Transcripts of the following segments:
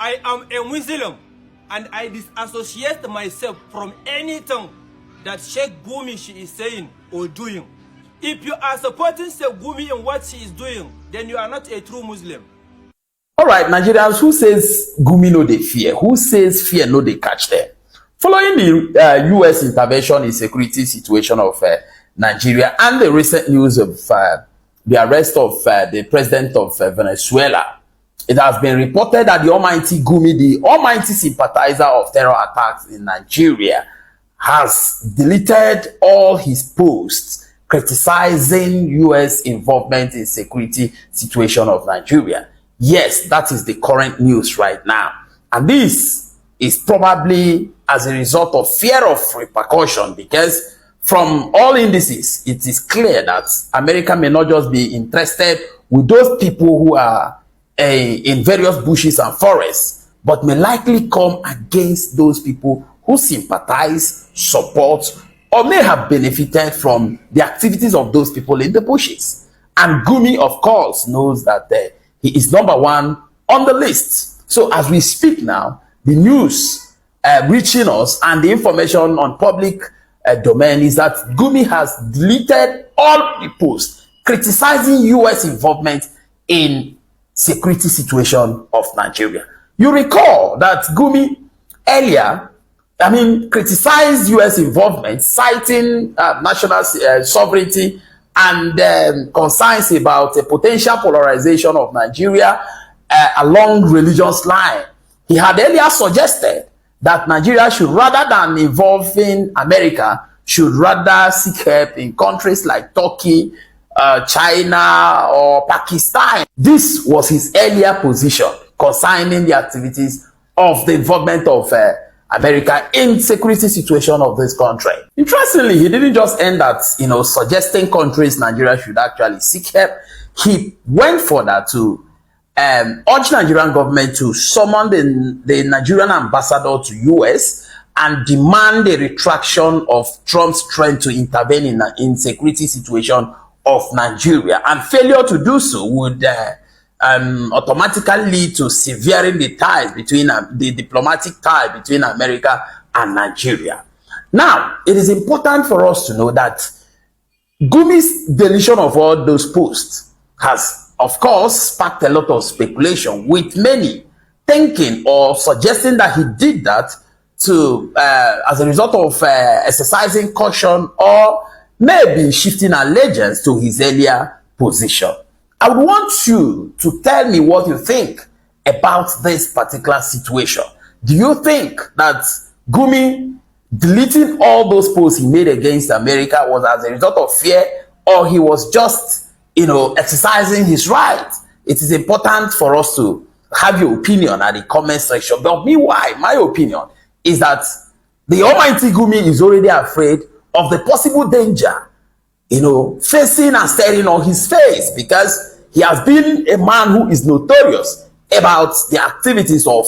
I am a Muslim and I disassociate myself from anything that Sheikh Gumi she is saying or doing. If you are supporting Sheikh Gumi in what she is doing, then you are not a true Muslim. All right, Nigerians, who says Gumi no they fear? Who says fear no they catch them? Following the U.S. intervention in security situation of Nigeria and the recent news of the arrest of the president of Venezuela, it has been reported that the almighty Gumi, the almighty sympathizer of terror attacks in Nigeria, has deleted all his posts criticizing U.S. involvement in security situation of Nigeria. Yes, that is the current news right now. And this is probably as a result of fear of repercussion, because from all indices, it is clear that America may not just be interested with those people who are in various bushes and forests, but may likely come against those people who sympathize, support, or may have benefited from the activities of those people in the bushes. And Gumi, of course, knows that he is number one on the list. So as we speak now, the news reaching us and the information on public domain is that Gumi has deleted all the posts criticizing U.S. involvement in security situation of Nigeria. You recall that Gumi earlier, criticized U.S. involvement, citing national sovereignty and concerns about a potential polarization of Nigeria along religious line. He had earlier suggested that Nigeria should, rather than involving America, should rather seek help in countries like Turkey, China, or Pakistan. This was his earlier position concerning the activities of the involvement of America in security situation of this country. Interestingly, he didn't just end at suggesting countries Nigeria should actually seek help. He went further to urge Nigerian government to summon the Nigerian ambassador to US and demand a retraction of Trump's threat to intervene in security situation of Nigeria. And failure to do so would automatically lead to severing the ties between the diplomatic tie between America and Nigeria. Now, it is important for us to know that Gumi's deletion of all those posts has, of course, sparked a lot of speculation, with many thinking or suggesting that he did that to as a result of exercising caution or maybe shifting allegiance to his earlier position. I would want you to tell me what you think about this particular situation. Do you think that Gumi deleting all those posts he made against America was as a result of fear, or he was just exercising his right? It is important for us to have your opinion at the comment section. But meanwhile, my opinion is that the almighty Gumi is already afraid of the possible danger, facing and staring on his face, because he has been a man who is notorious about the activities of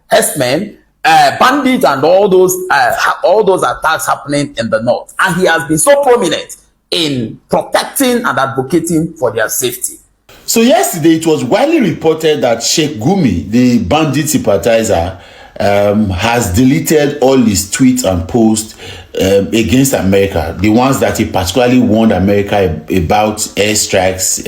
herdsmen, bandits, and all those attacks happening in the north. And he has been so prominent in protecting and advocating for their safety. So yesterday, it was widely reported that Sheikh Gumi, the bandit sympathizer, has deleted all his tweets and posts against America, the ones that he particularly warned America about airstrikes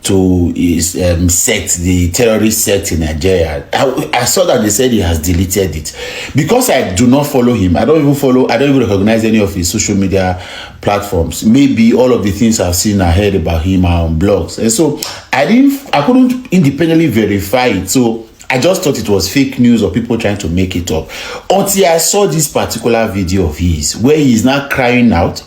to his sect, the terrorist sect in Nigeria. I saw that they said he has deleted it. Because I do not follow him, I don't even recognize any of his social media platforms. Maybe all of the things I've seen and heard about him are on blogs. And so I couldn't independently verify it. So I just thought it was fake news or people trying to make it up, until I saw this particular video of his where he is now crying out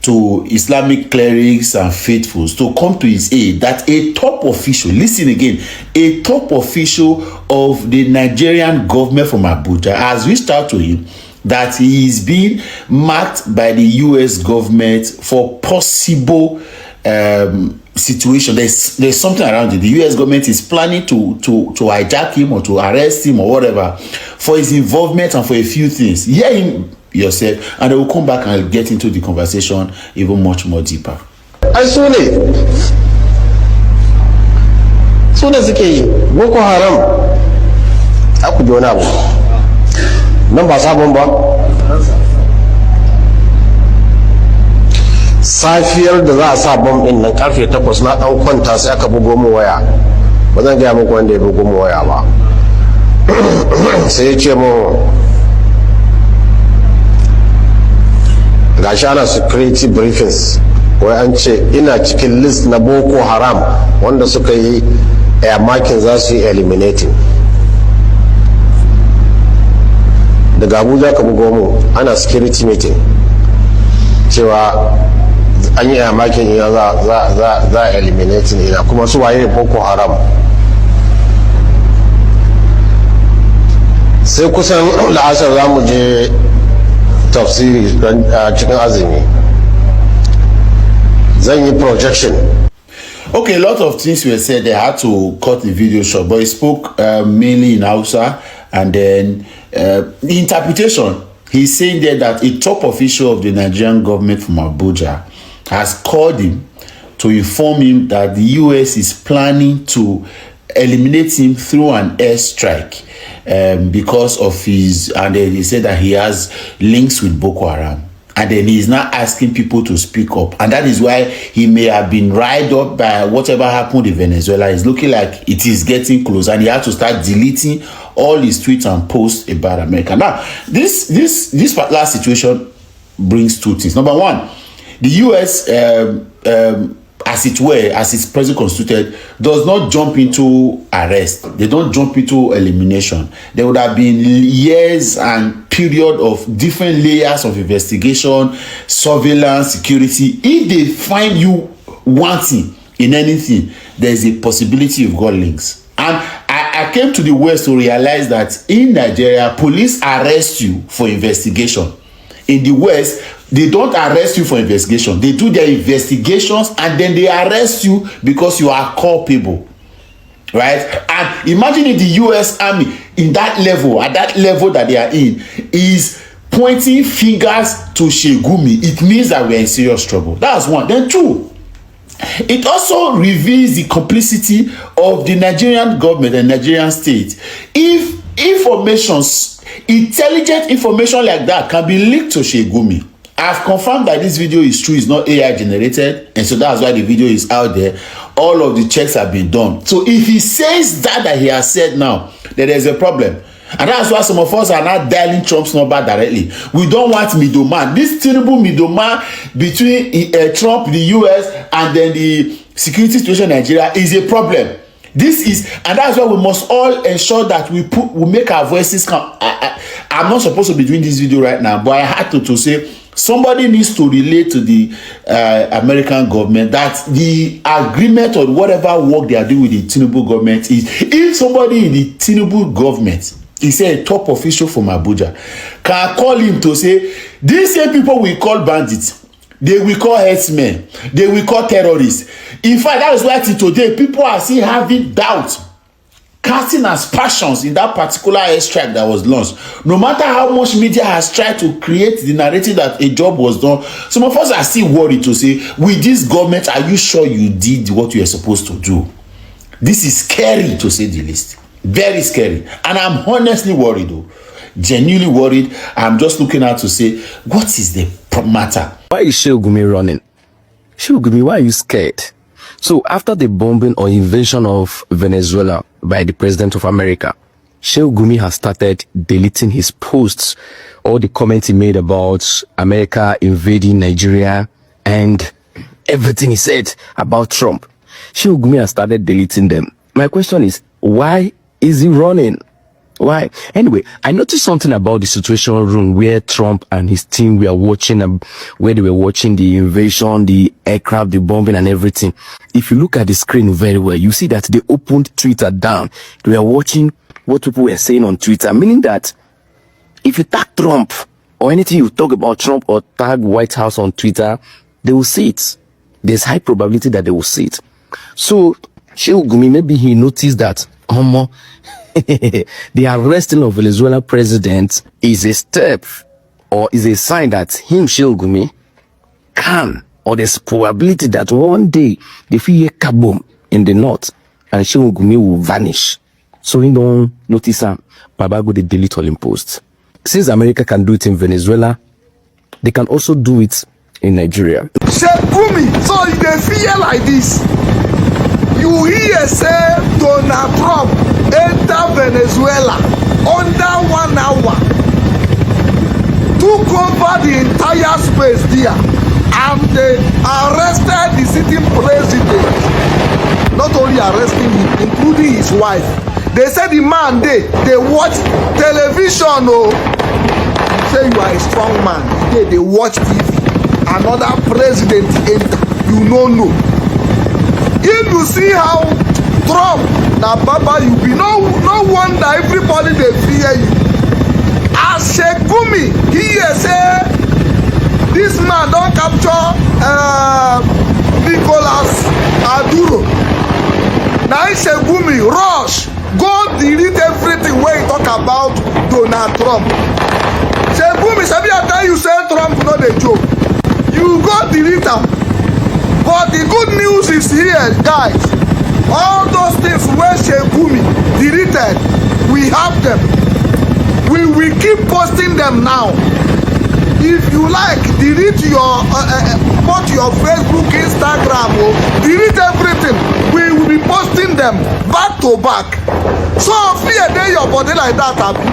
to Islamic clerics and faithfuls to come to his aid, that a top official, listen again, a top official of the Nigerian government from Abuja has reached out to him, that he is being marked by the US government for possible situation. There's something around it. The US government is planning to hijack him or to arrest him or whatever for his involvement and for a few things. Hear him yourself, and I will come back and get into the conversation even much more deeper. Ai su da suke yi Boko Haram aku ji wani abu nan ba sabon ba safiyar da za a sa bom din nan karfe 8 na dan kwanta sai aka bugo mu waya ba zan gaya muku wanda ya bugo mu waya ba sai ya ce mu gashi ana security briefings wai an ce ina cikin list na Boko Haram wanda suka yi air marking za su yi eliminating. Daga Abuja ka bugo mu ana security meeting cewa an yi air marking ina za a eliminating ina kuma su waye Boko Haram. Sai kusan la'asar za mu je tafsiri cikin azumi zan yi projection. Okay, a lot of things were said. They had to cut the video short, but he spoke mainly in Hausa, and then the interpretation, he's saying there that a top official of the Nigerian government from Abuja has called him to inform him that the US is planning to eliminate him through an airstrike because of his, and then he said that he has links with Boko Haram. And then he's now asking people to speak up. And that is why he may have been riled up by whatever happened in Venezuela. It's looking like it is getting close. And he had to start deleting all his tweets and posts about America. Now, this particular situation brings two things. Number one, the US, as it were, as it's presently constituted, does not jump into arrest. They don't jump into elimination. There would have been years and period of different layers of investigation, surveillance, security. If they find you wanting in anything, there's a possibility you've got links. And I came to the West to realize that in Nigeria, police arrest you for investigation. In the West, they don't arrest you for investigation. They do their investigations and then they arrest you because you are culpable. Right? And imagine if the US Army in that level, at that level that they are in, is pointing fingers to Sheikh Gumi. It means that we are in serious trouble. That's one. Then two, it also reveals the complicity of the Nigerian government and Nigerian state. If intelligent information like that can be leaked to Sheikh Gumi, I've confirmed that this video is true, it's not AI generated, and so that's why the video is out there. All of the checks have been done. So if he says that he has said now, then there's a problem. And that's why some of us are not dialing Trump's number directly. We don't want middleman. This terrible middleman between Trump, the US, and then the security situation in Nigeria is a problem. This is, and that's why we must all ensure that we make our voices come. I'm not supposed to be doing this video right now, but I had to say somebody needs to relate to the American government that the agreement or whatever work they are doing with the Tinubu government is, if somebody in the Tinubu government, he said a top official from Abuja, can call him to say, these same people we call bandits, they will call herdsmen, they will call terrorists. In fact, that is why today people are still having doubt, casting aspersions in that particular airstrike that was launched. No matter how much media has tried to create the narrative that a job was done, some of us are still worried to say, with this government, are you sure you did what you are supposed to do? This is scary, to say the least. Very scary. And I'm honestly worried, though. Genuinely worried. I'm just looking out to say, what is the matter? Why is Sheikh Gumi running? Sheikh Gumi, why are you scared? So after the bombing or invasion of Venezuela by the president of America, Sheikh Gumi has started deleting his posts, all the comments he made about America invading Nigeria and everything he said about Trump. Sheikh Gumi has started deleting them. My question is, why is he running? Why? Anyway, I noticed something about the situation room where Trump and his team were watching, where they were watching the invasion, the aircraft, the bombing and everything. If you look at the screen very well, you see that they opened Twitter down. They were watching what people were saying on Twitter, meaning that if you tag Trump or anything you talk about Trump or tag White House on Twitter, they will see it. There's high probability that they will see it. So, Sheikh Gumi, maybe he noticed that, the arresting of Venezuelan president is a step or is a sign that him, Sheikh Gumi, can, or there's probability that one day they feel a kaboom in the north and Sheikh Gumi will vanish. So he don't notice Baba go they delete all in posts. Since America can do it in Venezuela, they can also do it in Nigeria. Sheikh Gumi, so they fear like this. You hear say Donald Trump enter Venezuela under 1 hour, took over the entire space there, and they arrested the sitting president. Not only arresting him, including his wife. They said the man they watch television. Oh, you say you are a strong man. They watch TV. Another president enter. You know. If you see how Trump na Baba you be, no wonder everybody they fear you. As Sheikh Gumi, he say this man don capture Nicolas Maduro. Now Sheikh Gumi rush go delete everything wey he talk about Donald Trump. Sheikh Gumi, sabi I tell you say Trump no dey joke. You go delete am. But the good news is here, guys. All those things wey Sheikh Gumi deleted, we have them. We will keep posting them now. If you like, delete your both your Facebook, Instagram, delete everything. We will be posting them back to back. So fear dey your body like that, abi.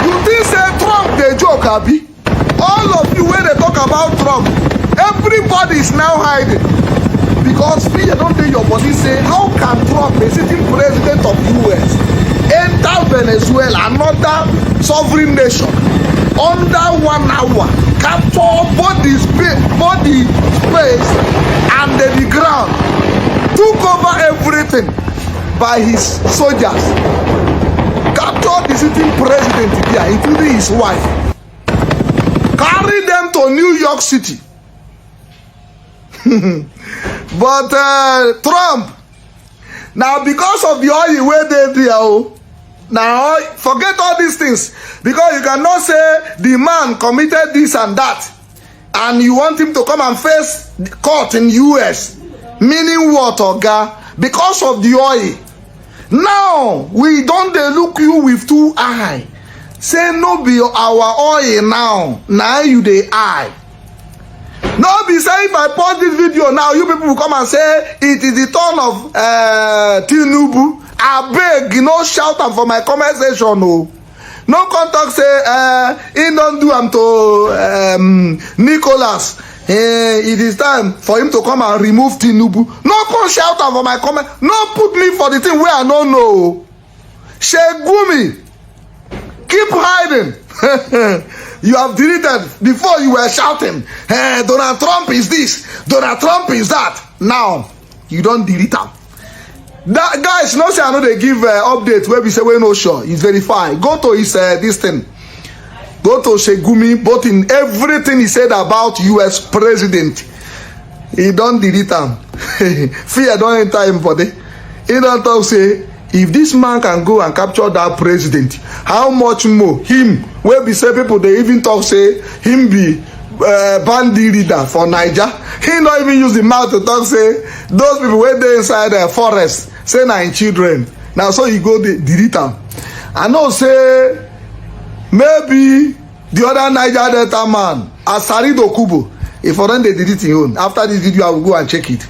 You think say Trump dey joke, abi? All of you wey dey talk about Trump, everybody is now hiding because fear don dey your body. Say how can Trump, a sitting president of US, enter Venezuela, another sovereign nation, under 1 hour, capture both the space and the ground, took over everything by his soldiers, captured the sitting president there, including his wife, carry them to New York City. But Trump, now because of the oil wey dey there, now forget all these things, because you cannot say the man committed this and that and you want him to come and face the court in US, meaning what, oga? Because of the oil. Now we don dey look you with 2 eye, say no be our oil now you dey eye. No be say if I post this video now, you people will come and say it is the turn of Tinubu. Abeg, no shout am for my comment section. No contact say he don do am to Nicholas. It is time for him to come and remove Tinubu. No come shout am for my comment. No put me for the thing wey I no know. Sheikh Gumi, keep hiding. You have deleted. Before you were shouting, Donald Trump is this, Donald Trump is that. Now you don't delete am. That guys, no say I know they give update where we say we no sure. It's verified. Go to his this thing. Go to Sheikh Gumi, but in everything he said about US president, he don't delete am. Fear don't enter him body. He don't talk say, if this man can go and capture that president, how much more him wey be say people dey even talk say him be bandit leader for Niger. He not even use the mouth to talk say those people wey dey inside the forest say na him children. Now so you go delete am. I know say maybe the other Niger Delta man, Asari Dokubo, if for them they delete him own. After this video I will go and check it.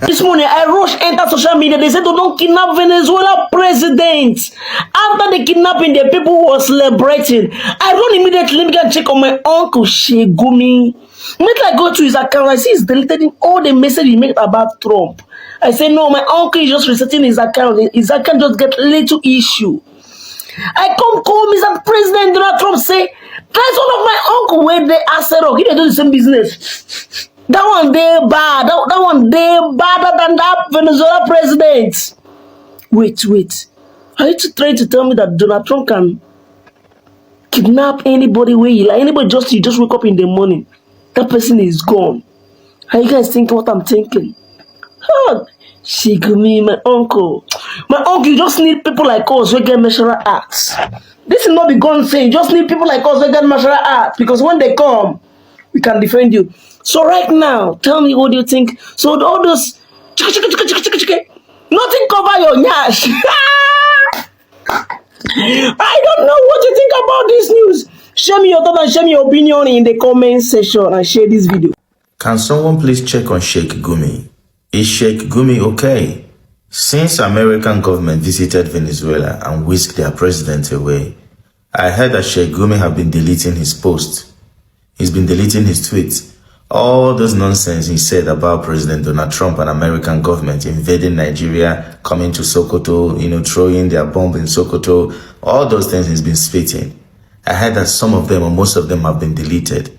This morning, I rush enter social media. They said they don't kidnap Venezuela president. After the kidnapping, the people were celebrating. I run immediately. Let me go and check on my uncle Sheikh Gumi. Make I go to his account. I see he's deleting all the message he made about Trump. I say no, my uncle is just resetting his account. His account just get little issue. I come call Mr. President Donald Trump. Say that's one of my uncle where they asked he they do the same business. That one they bad. That one they badder than that Venezuela president. Wait. Are you trying to tell me that Donald Trump can kidnap anybody where you like? Anybody you just wake up in the morning, that person is gone. Are you guys thinking what I'm thinking? Oh, Sheikh Gumi, my uncle. My uncle, you just need people like us who get martial arts. This is not the gun thing. You just need people like us who get martial arts, because when they come, we can defend you. So right now, tell me what do you think? So all those nothing cover your nyash. I don't know what you think about this news. Share me your thoughts and share me your opinion in the comment section and share this video. Can someone please check on Sheikh Gumi? Is Sheikh Gumi okay? Since American government visited Venezuela and whisked their president away, I heard that Sheikh Gumi have been deleting his posts. He's been deleting his tweets. All those nonsense he said about President Donald Trump and American government invading Nigeria, coming to Sokoto, throwing their bomb in Sokoto, all those things he's been spitting. I heard that some of them or most of them have been deleted.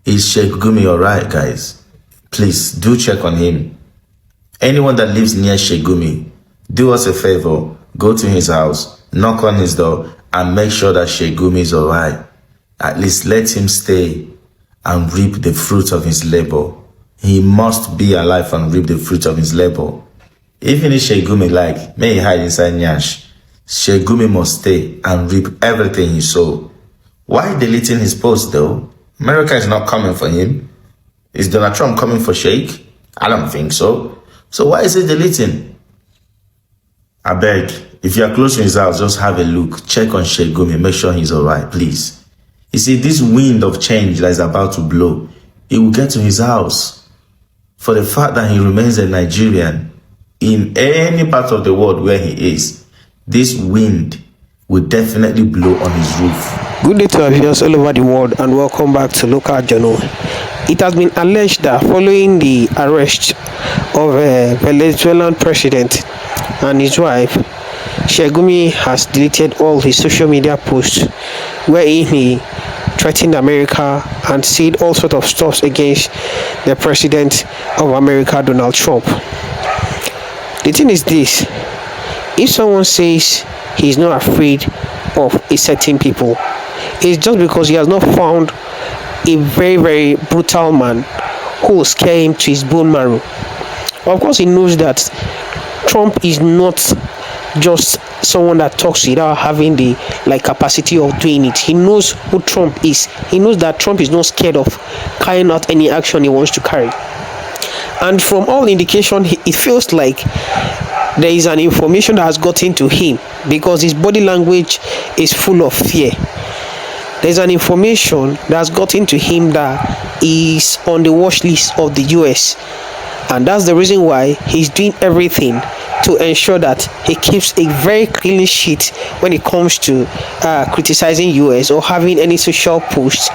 Is Sheikh Gumi alright, guys? Please, do check on him. Anyone that lives near Sheikh Gumi, do us a favor, go to his house, knock on his door, and make sure that Sheikh Gumi is alright. At least let him stay and reap the fruit of his labor. He must be alive and reap the fruit of his labor. Even if Sheikh Gumi may he hide inside Nyash, Sheikh Gumi must stay and reap everything he sowed. Why deleting his post though? America is not coming for him. Is Donald Trump coming for Sheikh? I don't think so. So why is he deleting? I beg, if you are close to his house, just have a look. Check on Sheikh Gumi, make sure he's alright, please. You see, this wind of change that is about to blow, it will get to his house. For the fact that he remains a Nigerian in any part of the world where he is, this wind will definitely blow on his roof. Good day to our viewers all over the world and welcome back to Local Journal. It has been alleged that following the arrest of a Venezuelan president and his wife, Sheikh Gumi has deleted all his social media posts wherein he threatened America and said all sorts of stuff against the president of America, Donald Trump. The thing is this: if someone says he's not afraid of a certain people, it's just because he has not found a very, very brutal man who will scare him to his bone marrow. Of course, he knows that Trump is not just someone that talks without having the capacity of doing it. He knows who Trump is. He knows that Trump is not scared of carrying out any action he wants to carry. And from all indication, it feels like there is an information that has gotten to him because his body language is full of fear. There's an information that has gotten to him that is on the watch list of the US, and that's the reason why he's doing everything to ensure that he keeps a very clean sheet when it comes to criticizing US or having any social posts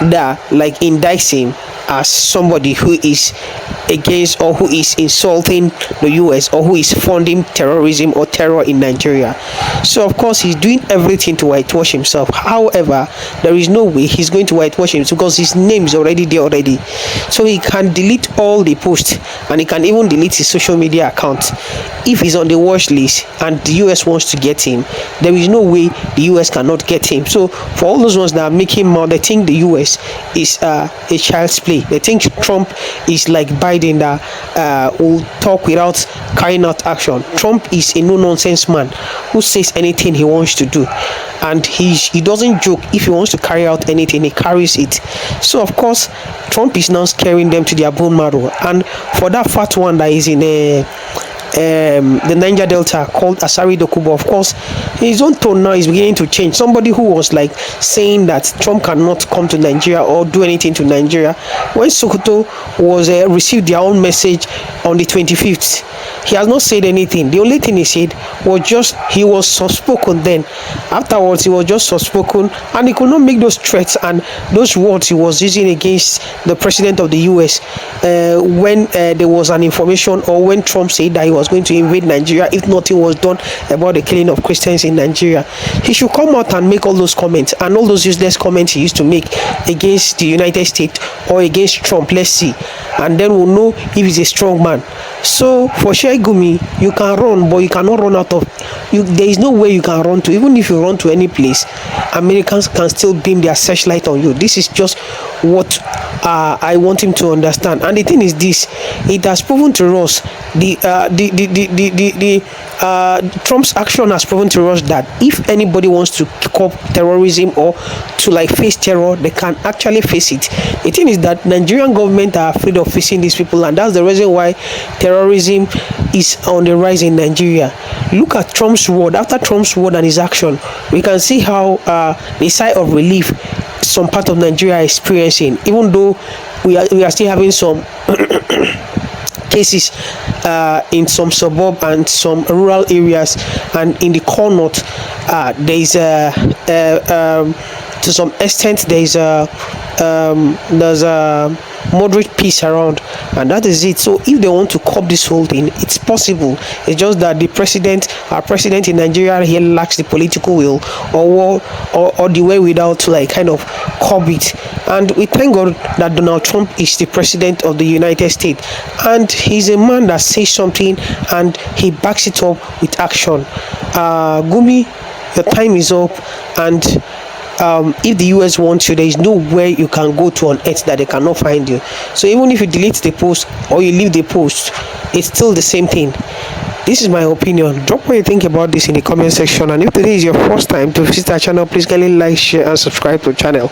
that indicts him as somebody who is against or who is insulting the US or who is funding terrorism or terror in Nigeria. So of course he's doing everything to whitewash himself. However, there is no way he's going to whitewash himself because his name is already there already. So he can delete all the posts and he can even delete his social media account. If he's on the watch list and the US wants to get him, there is no way the US cannot get him. So for all those ones that are making more, they think the US is a child's play. They think Trump is like Biden that will talk without carrying out action. Trump is a no-nonsense man who says anything he wants to do, and he doesn't joke. If he wants to carry out anything, he carries it. So of course Trump is now scaring them to their bone marrow. And for that fat one that is in the Niger Delta called Asari Dokubo, of course his own tone now is beginning to change. Somebody who was saying that Trump cannot come to Nigeria or do anything to Nigeria, when Sokoto was received their own message on the 25th, he has not said anything. The only thing he said was just he was soft-spoken. Then afterwards he was just soft-spoken and he could not make those threats and those words he was using against the president of the US when there was an information or when Trump said that he was going to invade Nigeria if nothing was done about the killing of Christians in Nigeria. He should come out and make all those comments and all those useless comments he used to make against the United States or against Trump. Let's see, and then we'll know if he's a strong man. So for Sheikh Gumi, you can run, but you cannot run out of you. There is no way you can run to. Even if you run to any place, Americans can still beam their searchlight on you. This is just what I want him to understand. And the thing is this: it has proven to us Trump's action has proven to us that if anybody wants to curb terrorism or to like face terror, they can actually face it. The thing is that Nigerian government are afraid of facing these people, and that's the reason why terrorism is on the rise in Nigeria. Look at Trump's word. After Trump's word and his action, we can see how the sigh of relief some part of Nigeria are experiencing, even though we are still having some cases in some suburb and some rural areas, and in the core north there is to some extent there's a moderate peace around, and that is it. So if they want to curb this whole thing, it's possible. It's just that our president in Nigeria here lacks the political will or the way without to like kind of curb it. And we thank God that Donald Trump is the president of the United States, and he's a man that says something and he backs it up with action. Gumi, your time is up, and if the US wants you, there is nowhere you can go to on earth that they cannot find you. So even if you delete the post or you leave the post, it's still the same thing. This is my opinion. Drop what you think about this in the comment section, and if today is your first time to visit our channel, please kindly like, share and subscribe to the channel.